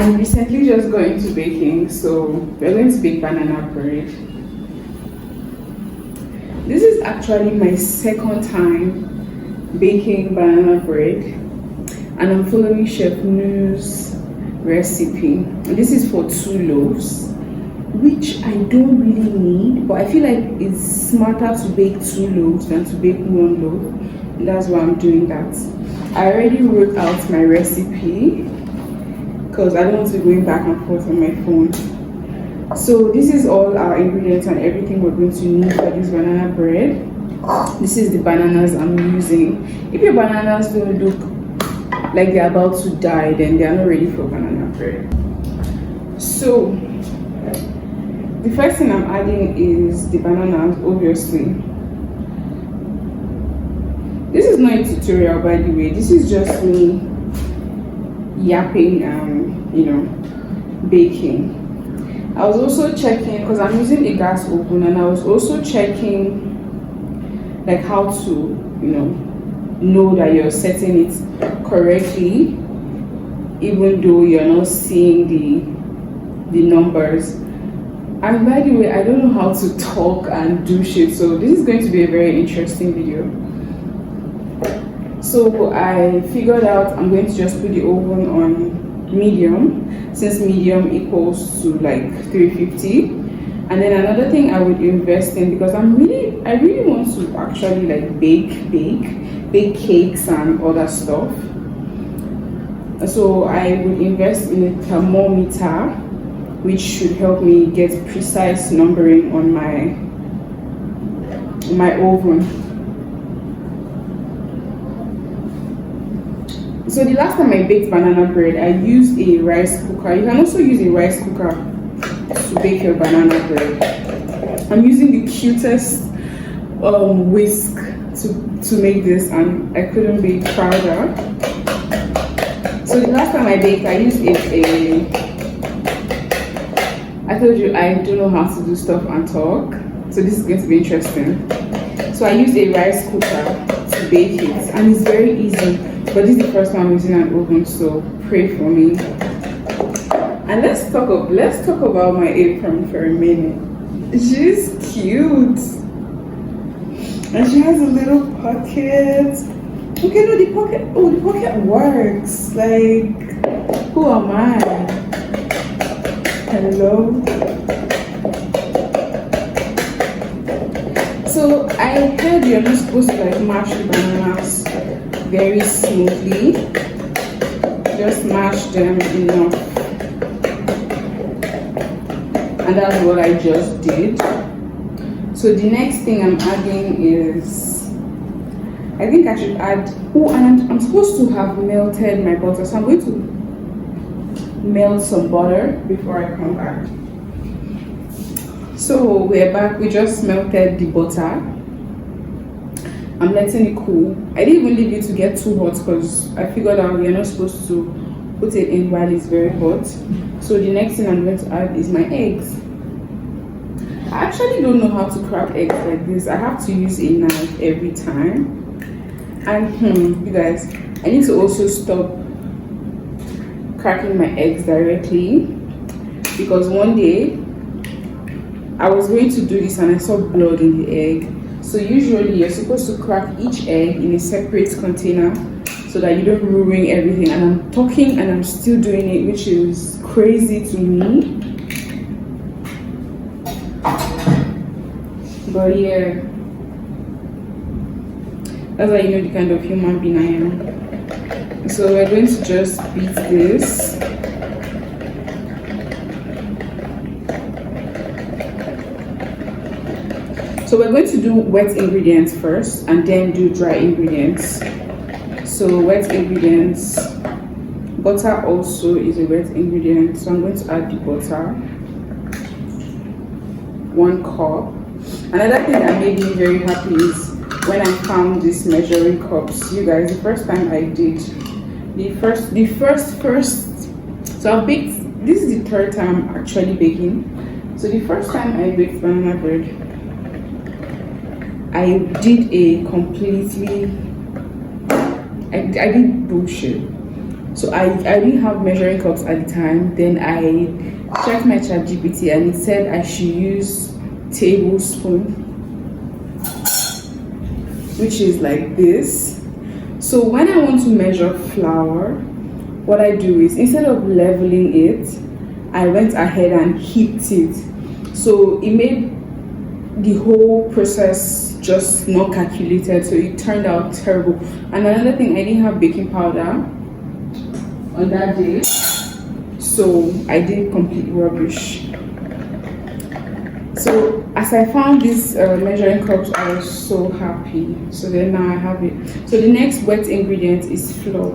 I recently just got into baking, so we're going to bake banana bread. This is actually my second time baking banana bread, and I'm following Chef Nu's recipe. This is for 2 loaves, which I don't really need, but I feel like it's smarter to bake 2 loaves than to bake 1 loaf. And that's why I'm doing that. I already wrote out my recipe because I don't want to be going back and forth on my phone. So this is all our ingredients and everything we're going to need for this banana bread. This is the bananas I'm using. If your bananas don't look like they're about to die, then they are not ready for banana bread. So the first thing I'm adding is the bananas, obviously. This is not a tutorial, by the way. This is just me yapping and, you know, baking. I was also checking, because I'm using a gas oven, and I was also checking like how to, you know that you're setting it correctly, even though you're not seeing the numbers. And by the way, I don't know how to talk and do shit, so this is going to be a very interesting video. So I figured out I'm going to just put the oven on medium, since medium equals to like 350. And then another thing I would invest in, because I really want to actually like bake cakes and other stuff. So I would invest in a thermometer, which should help me get precise numbering on my oven. So the last time I baked banana bread, I used a rice cooker. You can also use a rice cooker to bake your banana bread. I'm using the cutest whisk to make this, and I couldn't be prouder. So the last time I baked, I used I told you I don't know how to do stuff and talk, so this is going to be interesting. So I used a rice cooker to bake it, and it's very easy. But this is the first time I'm using an oven, so pray for me. And let's talk about my apron for a minute. She's cute, and she has a little pocket. Okay, no, the pocket works. Like, who am I? Hello. So I heard you're not supposed to like mash the bananas very smoothly. Just mash them enough. And that's what I just did. So the next thing I'm adding is, I think I should add, and I'm supposed to have melted my butter. So I'm going to melt some butter before I come back. So we're back. We just melted the butter. I'm letting it cool. I didn't even leave it to get too hot because I figured out you're not supposed to put it in while it's very hot. So the next thing I'm going to add is my eggs. I actually don't know how to crack eggs like this. I have to use a knife every time. And you guys, I need to also stop cracking my eggs directly, because one day I was going to do this and I saw blood in the egg. So usually you're supposed to crack each egg in a separate container so that you don't ruin everything. And I'm talking and I'm still doing it, which is crazy to me. But yeah, that's how you know the kind of human being I am. So we're going to just beat this. So we're going to do wet ingredients first and then do dry ingredients. So wet ingredients, butter also is a wet ingredient. So I'm going to add the butter, 1 cup. Another thing that made me very happy is when I found these measuring cups. You guys, the first time I did, so I baked, this is the 3rd time I'm actually baking. So the first time I baked banana bread, I did a completely, I did bullshit. So I didn't have measuring cups at the time. Then I checked my chat GPT and it said I should use tablespoon, which is like this. So when I want to measure flour, what I do is instead of leveling it, I went ahead and heaped it. So it made the whole process just not calculated, so it turned out terrible. And another thing, I didn't have baking powder on that day, so I did complete rubbish. So as I found these measuring cups, I was so happy. So then now I have it. So the next wet ingredient is flour.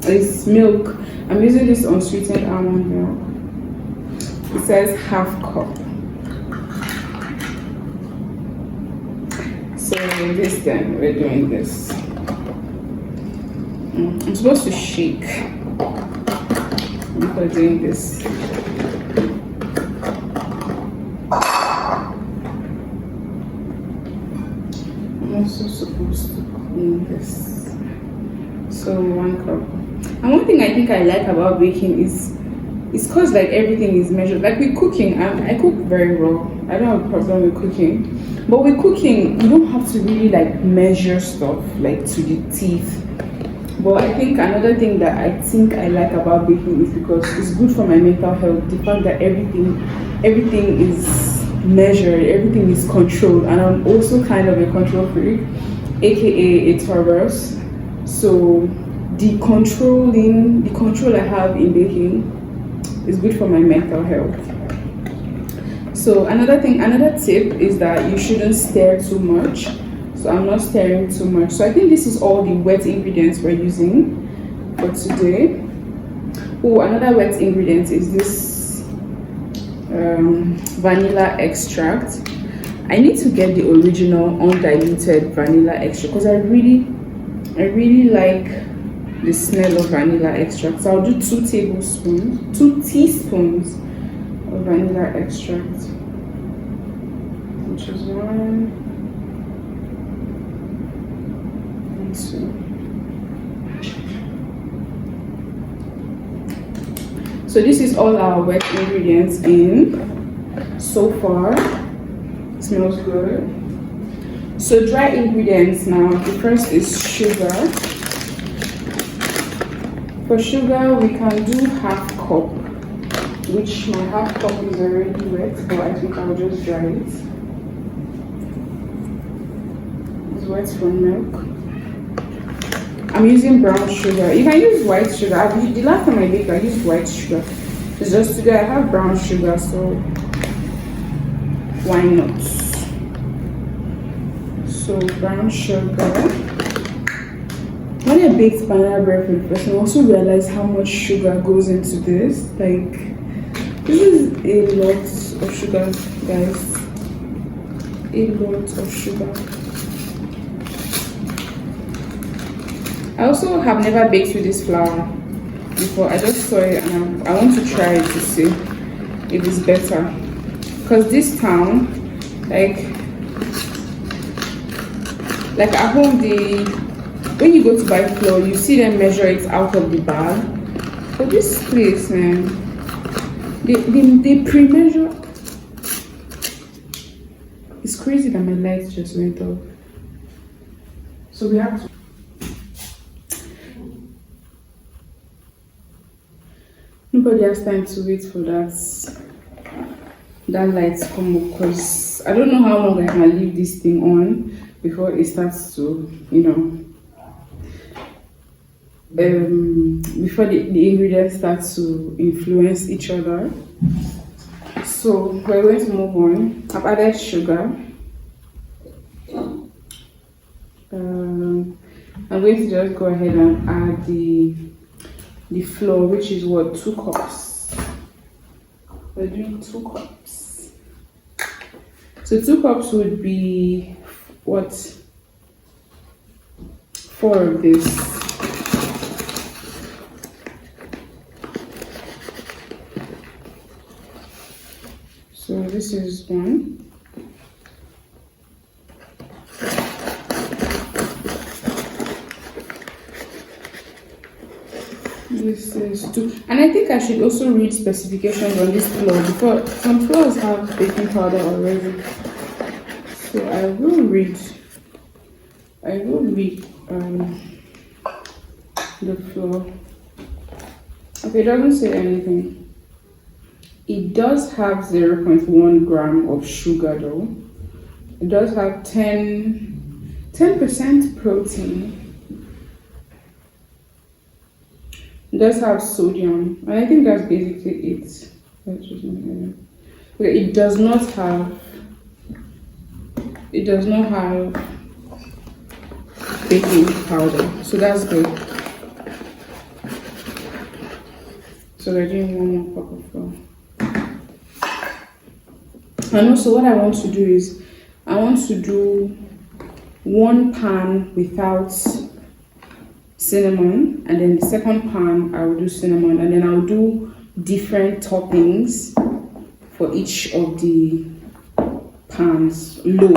It's milk. I'm using this unsweetened almond milk. It says half cup. So this then we're doing this. I'm supposed to shake before doing this. I'm also supposed to clean this. So 1 cup. And one thing I think I like about baking is it's cause like everything is measured. Like with cooking, I cook very well. I don't have a problem with cooking. But with cooking, you don't have to really like measure stuff like to the teeth. But I think another thing that I think I like about baking is because it's good for my mental health. The fact that everything is measured, everything is controlled, and I'm also kind of a control freak, aka a Taurus. So the control I have in baking is good for my mental health. So another tip is that you shouldn't stir too much. So I'm not stirring too much. So I think this is all the wet ingredients we're using for today. Oh, another wet ingredient is this vanilla extract. I need to get the original undiluted vanilla extract because I really like the smell of vanilla extract. So I'll do 2 teaspoons of vanilla extract, which is 1 and 2. So this is all our wet ingredients in so far. It smells good. So dry ingredients now. The first is sugar. For sugar, we can do half cup, which my half cup is already wet, but I think I'll just dry it. It's wet from milk. I'm using brown sugar. You can use white sugar. The last time I baked, I used white sugar. It's just today I have brown sugar, so why not? So brown sugar. When I baked banana bread for the first time, I also realized how much sugar goes into this. Like, this is a lot of sugar, guys. A lot of sugar. I also have never baked with this flour before. I just saw it and I want to try it to see if it's better. Because this town, like at home, when you go to buy flour, you see them measure it out of the bag. But this place, man, they pre-measure. It's crazy that my lights just went off. So we have to. Nobody has time to wait for that light to come up, because I don't know how long I can leave this thing on before it starts to, before the ingredients start to influence each other. So we're going to move on. I've added sugar. I'm going to just go ahead and add the flour, which is what, 2 cups. We're doing 2 cups. So 2 cups would be what, 4 of this. So this is 1. This This is two, and I think I should also read specifications on this flour because some flours have baking powder already. So I will read the flour. Okay, it doesn't say anything. It does have 0.1 gram of sugar though. It does have 10% protein. It does have sodium, and I think that's basically it. Okay, it does not have baking powder, so that's good. So we're doing 1 more cup of flour. And also what I want to do is I want to do 1 pan without cinnamon, and then the second pan I will do cinnamon, and then I'll do different toppings for each of the pans. Loaf.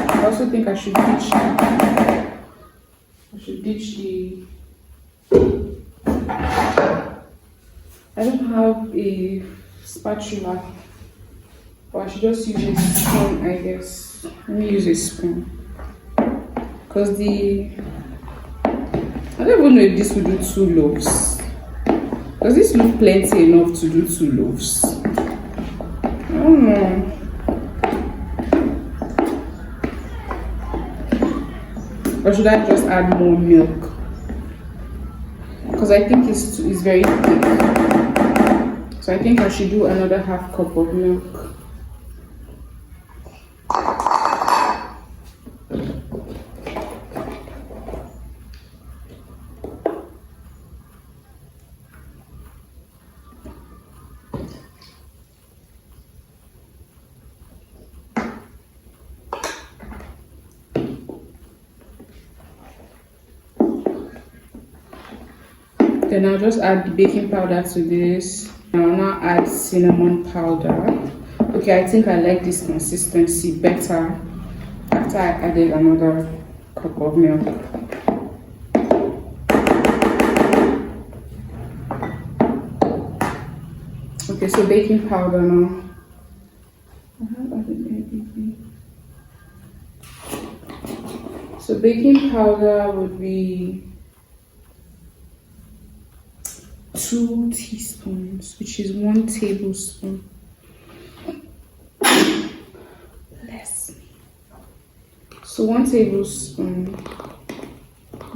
I also think I should ditch the I don't have a spatula, but I should just use a spoon, I guess. Let me use a spoon. Because I don't even know if this will do 2 loaves. Does this look plenty enough to do 2 loaves? I don't know. Or should I just add more milk? Because I think it's very thick. So I think I should do another half cup of milk. Then I'll just add the baking powder to this. I'll now add cinnamon powder. Okay, I think I like this consistency better after I added another cup of milk. Okay, so baking powder now. I have added everything. So baking powder would be 2 teaspoons, which is 1 tablespoon. Bless me. So 1 tablespoon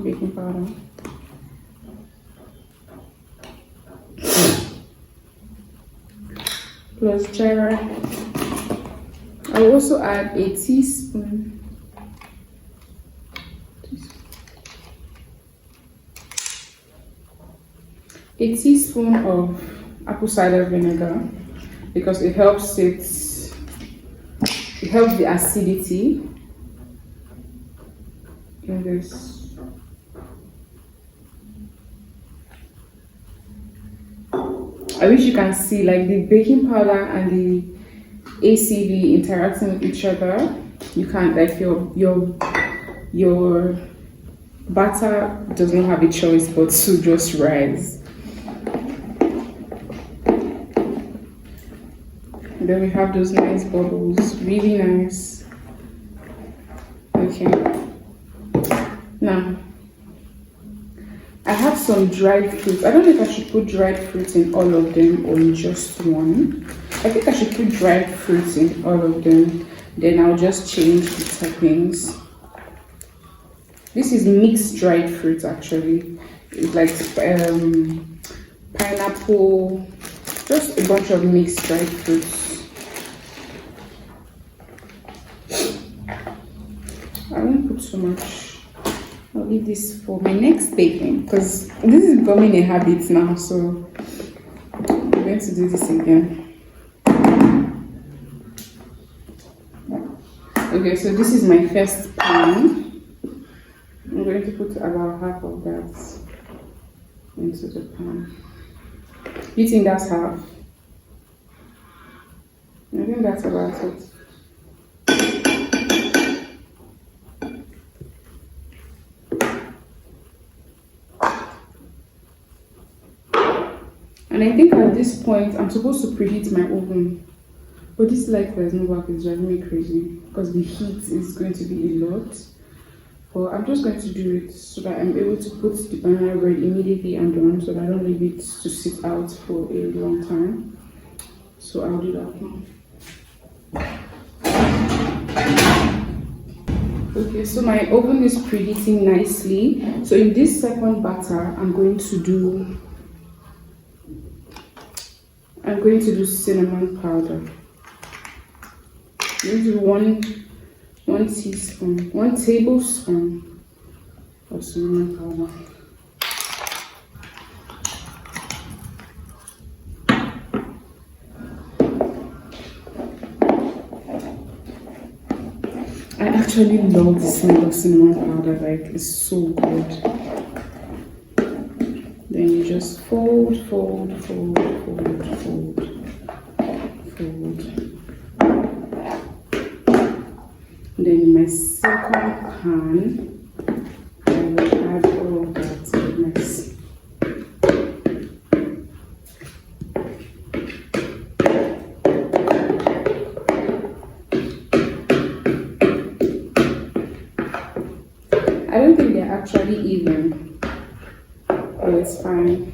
baking powder. Plus gyra. I will also add a teaspoon. A teaspoon of apple cider vinegar, because it helps the acidity in this. I wish you can see like the baking powder and the ACV interacting with each other. You can't, like, your batter does not have a choice but to just rise. And then we have those nice bubbles, really nice. Okay. Now, I have some dried fruits. I don't know if I should put dried fruits in all of them or in just one. I think I should put dried fruits in all of them. Then I'll just change the toppings. This is mixed dried fruit actually. It's like pineapple, just a bunch of mixed dried fruits. I won't put so much. I'll leave this for my next baking because this is becoming a habit now, so I'm going to do this again. Okay, so this is my first pan. I'm going to put about half of that into the pan. You think that's half? I think that's about it. And I think at this point I'm supposed to preheat my oven. But this light there's no back is driving me crazy because the heat is going to be a lot. But I'm just going to do it so that I'm able to put the banana bread immediately and done so that I don't leave it to sit out for a long time. So I'll do that now. Okay, so my oven is preheating nicely. So in this second batter, I'm going to do cinnamon powder. I'm going to do one tablespoon of cinnamon powder. I actually love the smell of cinnamon powder, like it's so good. Then you just fold. Then in my second pan, I will add all of that mix. I don't think they're actually even, but it's fine.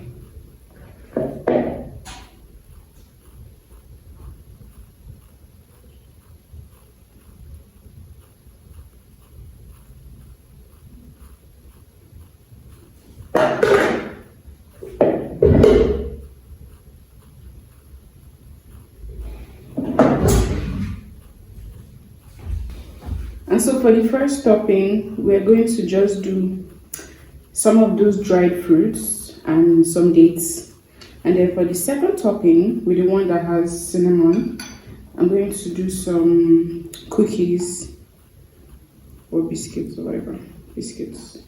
And so for the first topping, we're going to just do some of those dried fruits and some dates. And then for the second topping, with the one that has cinnamon, I'm going to do some cookies or biscuits or whatever, biscuits.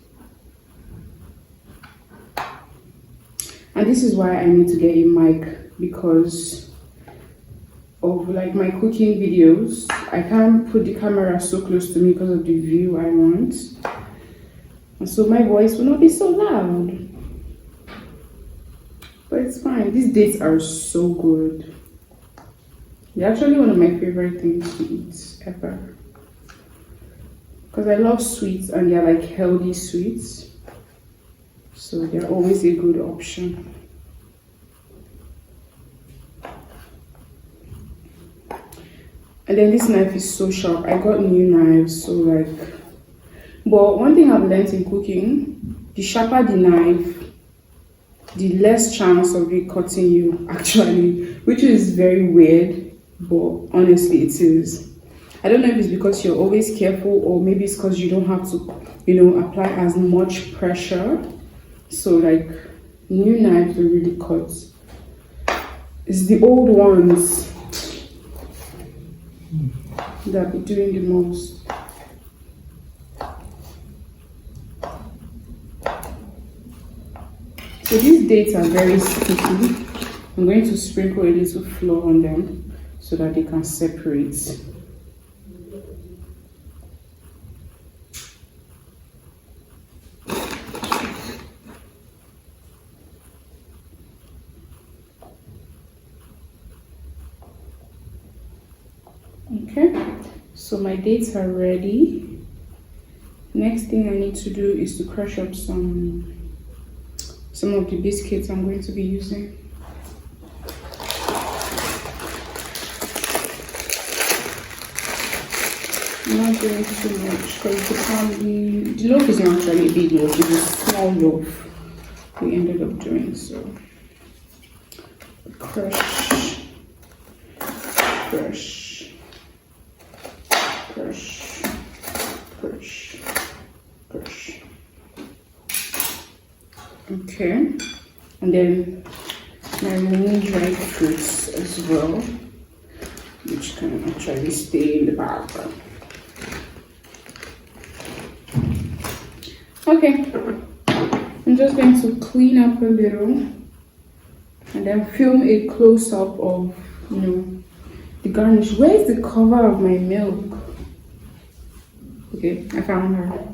And this is why I need to get a mic, because of like my cooking videos, I can't put the camera so close to me because of the view I want, and so my voice will not be so loud. But it's fine. These dates are so good. They're actually one of my favorite things to eat ever, because I love sweets and they're like healthy sweets, so they're always a good option. And then this knife is so sharp. I got new knives, so like, but one thing I've learned in cooking, the sharper the knife, the less chance of it cutting you, actually, which is very weird, but honestly it is. I don't know if it's because you're always careful, or maybe it's because you don't have to, apply as much pressure. So like, new knives will really cut. It's the old ones that be doing the most. So these dates are very sticky. I'm going to sprinkle a little flour on them so that they can separate. Okay, so my dates are ready. Next thing I need to do is to crush up some of the biscuits I'm going to be using. I'm not doing too much because the loaf is not actually a big loaf, it's a small loaf we ended up doing. So crush. Okay, and then my mini dried fruits as well, which can actually stay in the bag. Okay, I'm just going to clean up a little and then film a close-up of, the garnish. Where is the cover of my milk? Okay, I found her.